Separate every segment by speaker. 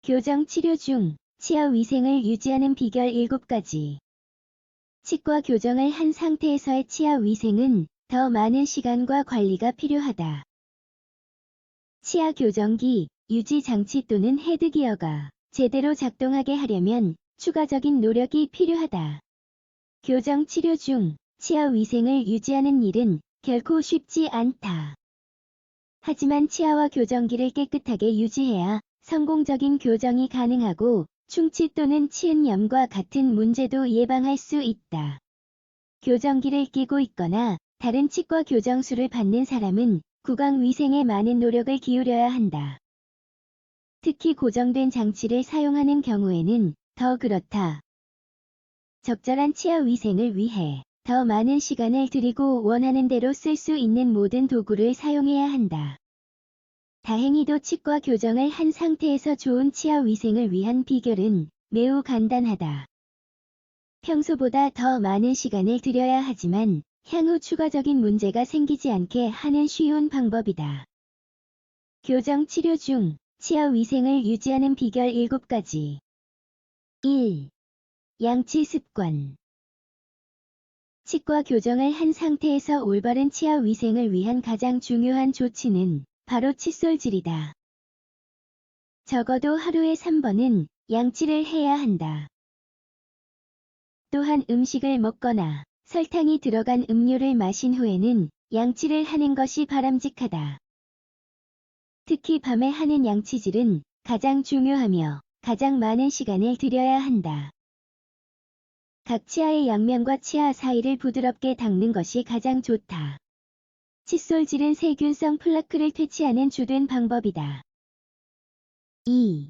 Speaker 1: 교정 치료 중 치아 위생을 유지하는 비결 7가지. 치과 교정을 한 상태에서의 치아 위생은 더 많은 시간과 관리가 필요하다. 치아 교정기, 유지 장치 또는 헤드기어가 제대로 작동하게 하려면 추가적인 노력이 필요하다. 교정 치료 중 치아 위생을 유지하는 일은 결코 쉽지 않다. 하지만 치아와 교정기를 깨끗하게 유지해야 성공적인 교정이 가능하고 충치 또는 치은염과 같은 문제도 예방할 수 있다. 교정기를 끼고 있거나 다른 치과 교정술을 받는 사람은 구강 위생에 많은 노력을 기울여야 한다. 특히 고정된 장치를 사용하는 경우에는 더 그렇다. 적절한 치아 위생을 위해 더 많은 시간을 들이고 원하는 대로 쓸 수 있는 모든 도구를 사용해야 한다. 다행히도 치과 교정을 한 상태에서 좋은 치아 위생을 위한 비결은 매우 간단하다. 평소보다 더 많은 시간을 들여야 하지만 향후 추가적인 문제가 생기지 않게 하는 쉬운 방법이다. 교정 치료 중 치아 위생을 유지하는 비결 7가지. 1. 양치 습관. 치과 교정을 한 상태에서 올바른 치아 위생을 위한 가장 중요한 조치는 바로 칫솔질이다. 적어도 하루에 3번은 양치를 해야 한다. 또한 음식을 먹거나 설탕이 들어간 음료를 마신 후에는 양치를 하는 것이 바람직하다. 특히 밤에 하는 양치질은 가장 중요하며 가장 많은 시간을 들여야 한다. 각 치아의 양면과 치아 사이를 부드럽게 닦는 것이 가장 좋다. 칫솔질은 세균성 플라크를 퇴치하는 주된 방법이다. 2.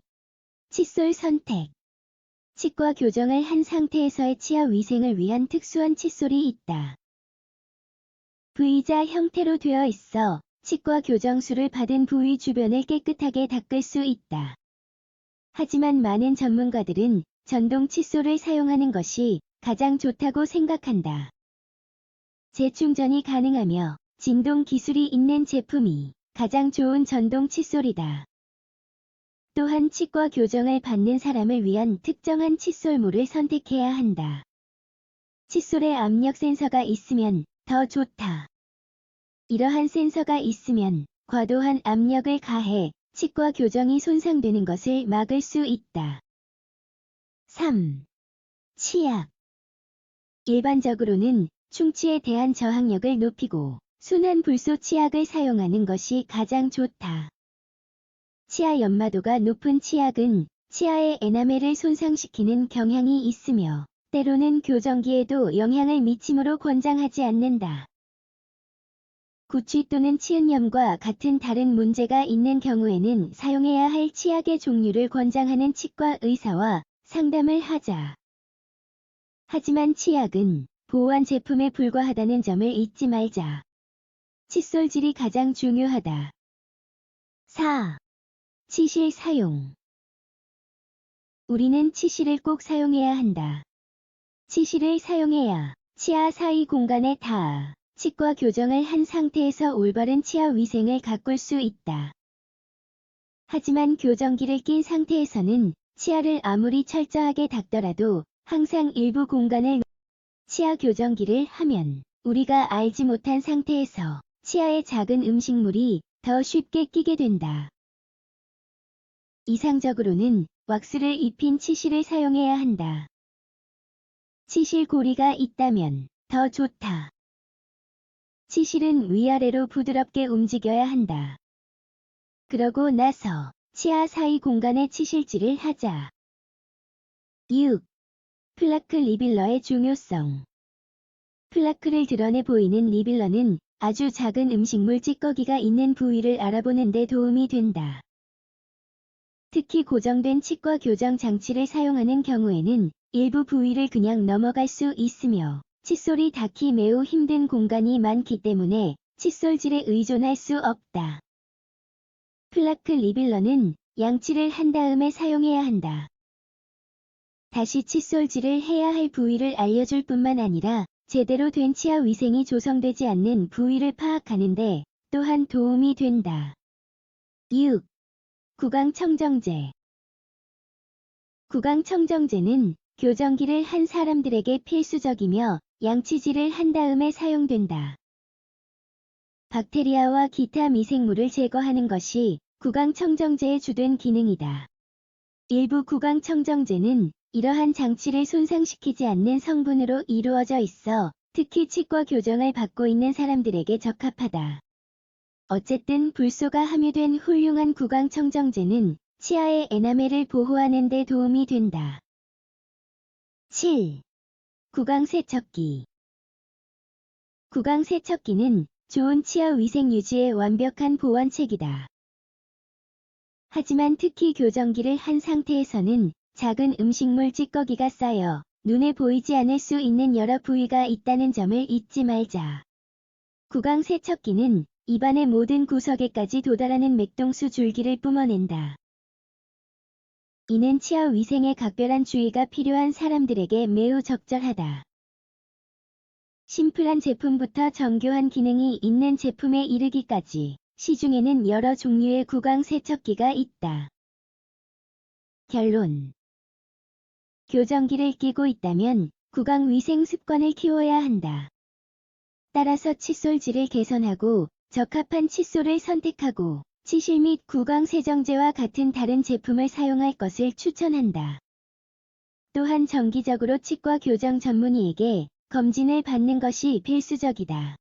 Speaker 1: 칫솔 선택. 치과 교정을 한 상태에서의 치아 위생을 위한 특수한 칫솔이 있다. V자 형태로 되어 있어 치과 교정술을 받은 부위 주변을 깨끗하게 닦을 수 있다. 하지만 많은 전문가들은 전동 칫솔을 사용하는 것이 가장 좋다고 생각한다. 재충전이 가능하며 진동 기술이 있는 제품이 가장 좋은 전동 칫솔이다. 또한 치과 교정을 받는 사람을 위한 특정한 칫솔물을 선택해야 한다. 칫솔에 압력 센서가 있으면 더 좋다. 이러한 센서가 있으면 과도한 압력을 가해 치과 교정이 손상되는 것을 막을 수 있다. 3. 치약. 일반적으로는 충치에 대한 저항력을 높이고 순환 불소 치약을 사용하는 것이 가장 좋다. 치아 연마도가 높은 치약은 치아의 에나멜을 손상시키는 경향이 있으며 때로는 교정기에도 영향을 미치므로 권장하지 않는다. 구취 또는 치은염과 같은 다른 문제가 있는 경우에는 사용해야 할 치약의 종류를 권장하는 치과 의사와 상담을 하자. 하지만 치약은 보완 제품에 불과하다는 점을 잊지 말자. 칫솔질이 가장 중요하다. 4. 치실 사용. 우리는 치실을 꼭 사용해야 한다. 치실을 사용해야 치아 사이 공간에 닿아 치과 교정을 한 상태에서 올바른 치아 위생을 가꿀 수 있다. 하지만 교정기를 낀 상태에서는 치아를 아무리 철저하게 닦더라도 항상 일부 공간을 치아 교정기를 하면 우리가 알지 못한 상태에서 치아에 작은 음식물이 더 쉽게 끼게 된다. 이상적으로는 왁스를 입힌 치실을 사용해야 한다. 치실 고리가 있다면 더 좋다. 치실은 위아래로 부드럽게 움직여야 한다. 그러고 나서 치아 사이 공간에 치실질을 하자. 6. 플라크 리빌러의 중요성. 플라크를 드러내 보이는 리빌러는 아주 작은 음식물 찌꺼기가 있는 부위를 알아보는 데 도움이 된다. 특히 고정된 치과 교정 장치를 사용하는 경우에는 일부 부위를 그냥 넘어갈 수 있으며 칫솔이 닿기 매우 힘든 공간이 많기 때문에 칫솔질에 의존할 수 없다. 플라크 리빌러는 양치를 한 다음에 사용해야 한다. 다시 칫솔질을 해야 할 부위를 알려줄 뿐만 아니라 제대로 된 치아 위생이 조성되지 않는 부위를 파악하는 데 또한 도움이 된다. 6. 구강 청정제. 구강청정제는 교정기를 한 사람들에게 필수적이며 양치질을 한 다음에 사용된다. 박테리아와 기타 미생물을 제거하는 것이 구강청정제의 주된 기능이다. 일부 구강청정제는 이러한 장치를 손상시키지 않는 성분으로 이루어져 있어 특히 치과 교정을 받고 있는 사람들에게 적합하다. 어쨌든 불소가 함유된 훌륭한 구강청정제는 치아의 에나멜을 보호하는 데 도움이 된다. 7. 구강세척기. 구강세척기는 좋은 치아 위생 유지의 완벽한 보완책이다. 하지만 특히 교정기를 한 상태에서는 작은 음식물 찌꺼기가 쌓여 눈에 보이지 않을 수 있는 여러 부위가 있다는 점을 잊지 말자. 구강세척기는 입안의 모든 구석에까지 도달하는 맥동수 줄기를 뿜어낸다. 이는 치아 위생에 각별한 주의가 필요한 사람들에게 매우 적절하다. 심플한 제품부터 정교한 기능이 있는 제품에 이르기까지 시중에는 여러 종류의 구강세척기가 있다. 결론. 교정기를 끼고 있다면 구강위생 습관을 키워야 한다. 따라서 칫솔질을 개선하고 적합한 칫솔을 선택하고 치실 및 구강세정제와 같은 다른 제품을 사용할 것을 추천한다. 또한 정기적으로 치과 교정 전문의에게 검진을 받는 것이 필수적이다.